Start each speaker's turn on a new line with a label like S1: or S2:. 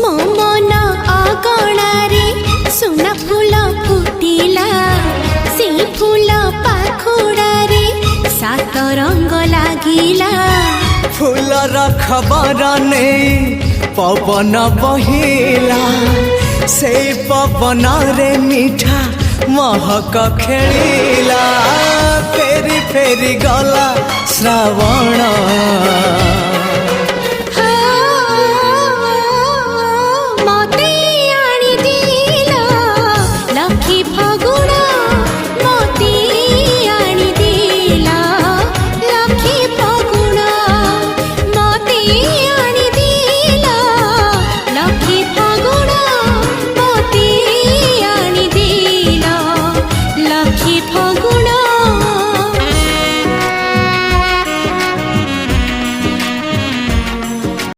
S1: मो मन अगणारे सुना फूल फुटिला से फूल पाखुड़ारे सात रंग लागिला
S2: फूलर खबर नहीं पवन बहिला से पवन रे मीठा महक खेलिला फेरी फेरी गला श्रावण